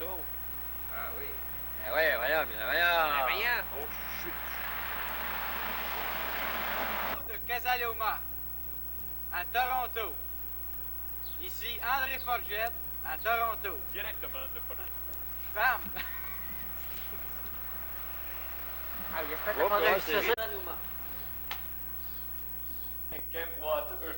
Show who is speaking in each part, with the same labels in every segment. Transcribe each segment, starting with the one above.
Speaker 1: Toronto.
Speaker 2: Ah oui.
Speaker 1: Ben ouais, voyons, bien voyons.
Speaker 2: Voyons.
Speaker 1: Oh, chut.
Speaker 3: De Casaloma, à Toronto. Ici André Forgette, à Toronto.
Speaker 4: Directement de Toronto.
Speaker 3: Femme.
Speaker 1: Ah, j'espère
Speaker 2: Oh,
Speaker 1: qu'on a
Speaker 2: ouais,
Speaker 1: réussi
Speaker 2: c'est
Speaker 1: ça.
Speaker 2: Camp Water.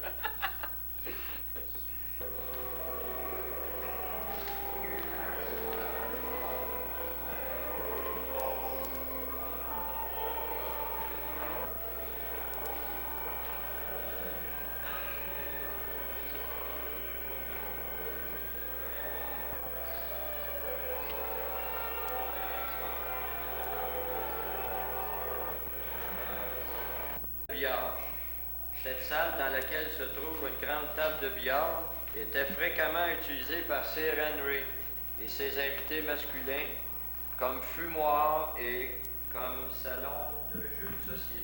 Speaker 5: Billard. Cette salle dans laquelle se trouve une grande table de billard était fréquemment utilisée par Sir Henry et ses invités masculins comme fumoir et comme salon de jeux de société.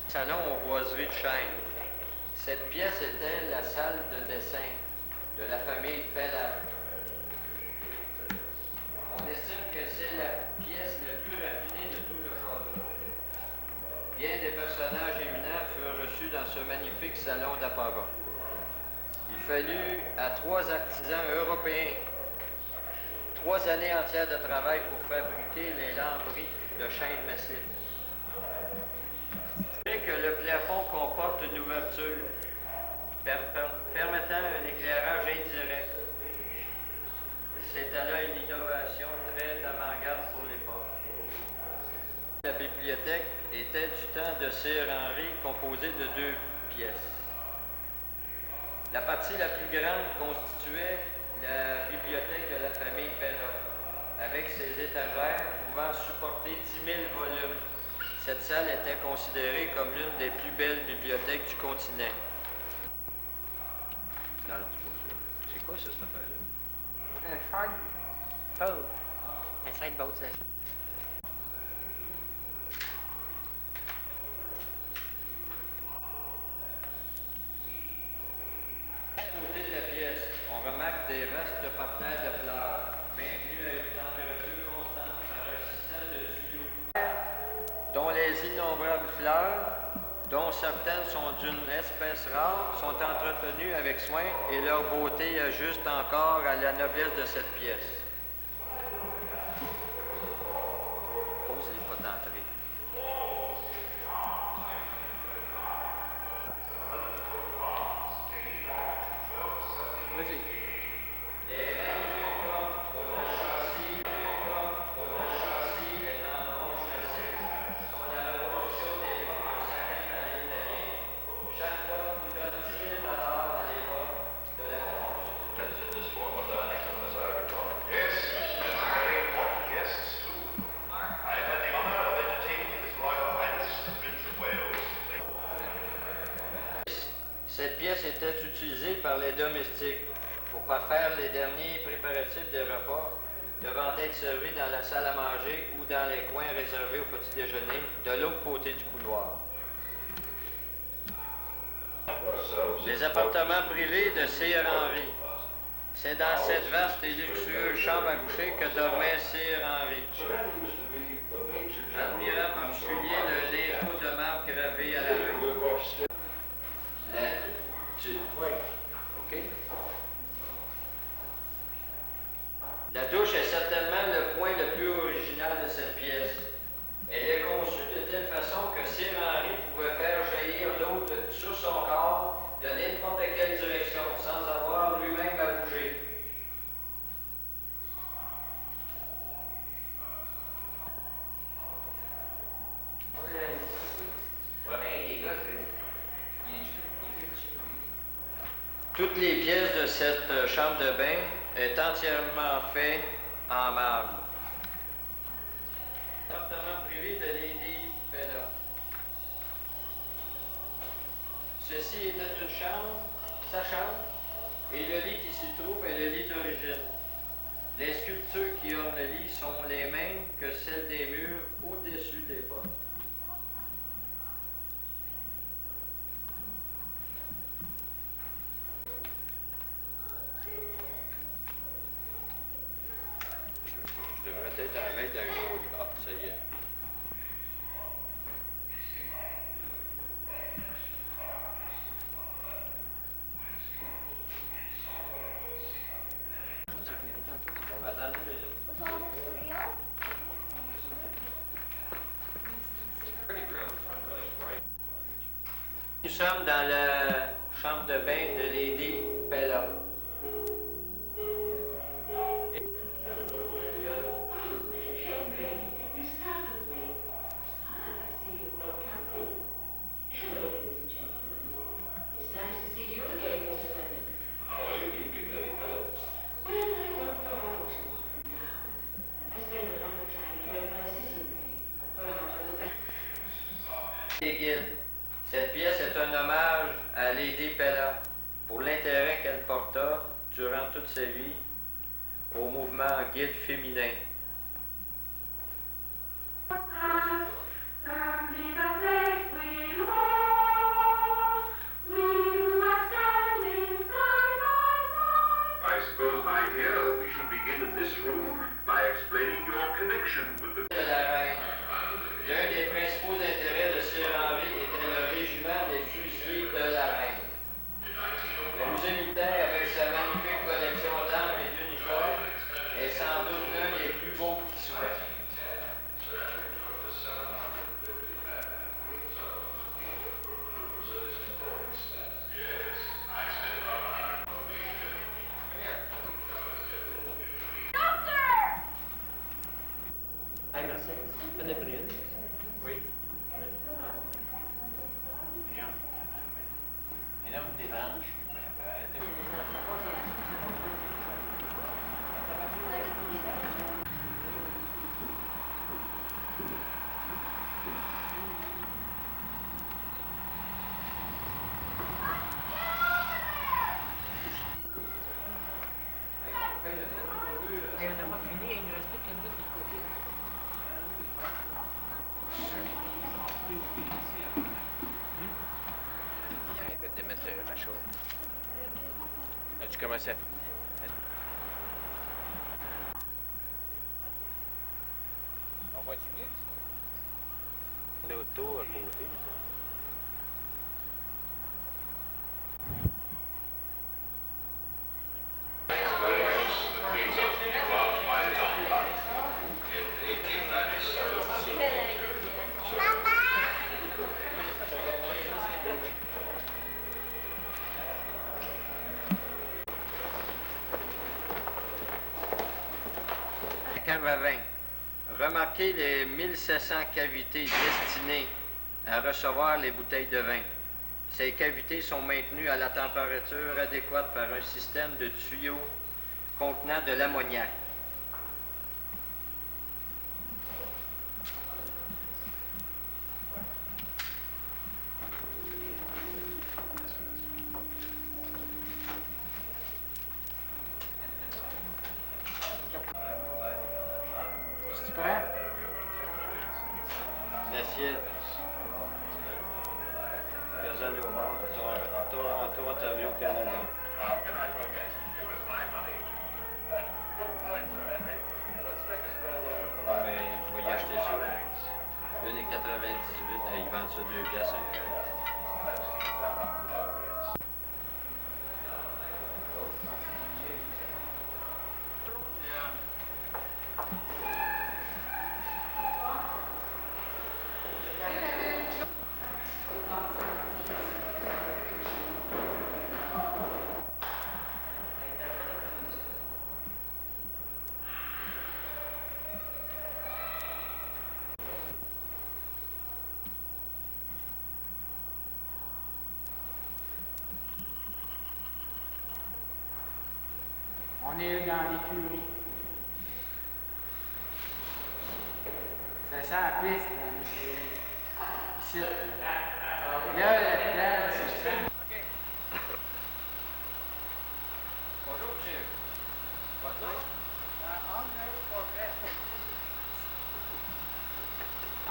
Speaker 5: Salon aux boiseries de chêne. Cette pièce était la salle de dessin de la famille Pellard. On estime que c'est la pièce la plus raffinée de tout le château. Bien des personnages éminents furent reçus dans ce magnifique salon d'apparat. Il fallut à 3 artisans européens 3 années entières de travail pour fabriquer les lambris de chêne massif. Que le plafond comporte une ouverture permettant un éclairage indirect. C'était là une innovation très avant-garde pour l'époque. La bibliothèque était du temps de Sir Henry, composée de 2 pièces. La partie la plus grande constituait la bibliothèque de la famille Pellard, avec ses étagères pouvant supporter 10 000 volumes. Cette salle était considérée comme l'une des plus belles bibliothèques du continent. Non, non, c'est pas ça. C'est quoi ça, cette affaire-là?
Speaker 1: Un side boat. Un side boat, c'est...
Speaker 5: À côté de la pièce, on remarque des vastes parterres de fleurs, maintenus à une température constante par un système de tuyaux, dont les innombrables fleurs, dont certaines sont d'une espèce rare, sont entretenues avec soin et leur beauté ajuste encore à la noblesse de cette pièce. Pose les pas d'entrée.
Speaker 1: Vas-y.
Speaker 5: Cette pièce était utilisée par les domestiques pour parfaire les derniers préparatifs des repas devant être servis dans la salle à manger ou dans les coins réservés au petit déjeuner de l'autre côté du couloir. Les appartements privés de Sir Henry. C'est dans cette vaste et luxueuse chambre à coucher que dormait Sir Henry. Admirant en particulier le linteau de marbre gravé à la main. OK? La douche est certainement le point le plus original de cette pièce. Elle est conçue de telle façon que Sir Henry pouvait faire jaillir l'eau sur son corps de n'importe quelle direction sans avoir lui-même à bouger. Toutes les pièces de cette chambre de bain est entièrement faites en marbre. Appartement privé de Lady Bella. Ceci était une chambre, sa chambre, et le lit qui s'y trouve est le lit d'origine. Les sculptures qui ornent le lit sont les mêmes que celles des murs au-dessus des portes. Je devrais peut-être en mettre dans une autre. Ah, ça y est. On va attendre une minute. Nous sommes dans la chambre de bain de Lady Bella. Cette pièce est un hommage à Lady Bella pour l'intérêt qu'elle porta durant toute sa vie au mouvement guide féminin.
Speaker 4: I suppose, my dear, we should begin in this room by explaining your connection with the...
Speaker 5: De la reine. L'un des principaux intérêts de Sir Henry était le régiment des fusiliers de la reine. Le musée militaire, avec sa magnifique collection d'armes et d'uniformes, est sans doute l'un des plus beaux qui soit.
Speaker 1: Hey, merci. T'en as pris une?
Speaker 2: Oui. Et là, vous débranche.
Speaker 1: Hey, on n'a pas fini, il nous reste plus qu'une minute de côté.
Speaker 2: Il arrête de mettre la chose. As-tu commencé à... On voit-tu mieux? L'auto à côté.
Speaker 5: Cave à vin. Remarquez les 1700 cavités destinées à recevoir les bouteilles de vin. Ces cavités sont maintenues à la température adéquate par un système de tuyaux contenant de l'ammoniac.
Speaker 1: Tu prêt?
Speaker 5: L'assiette. Personne au monde. Toronto, Ontario, Canada. Ah, mais je vais y acheter ça. 1,98. Ils vendent ça 2 piastres.
Speaker 3: On est dans l'écurie. Ça sent la piste, là. Ici. Là, là-dedans, c'est ça.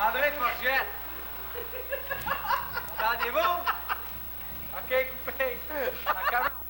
Speaker 3: André Forget. Entendez-vous? OK, coupé. On commence.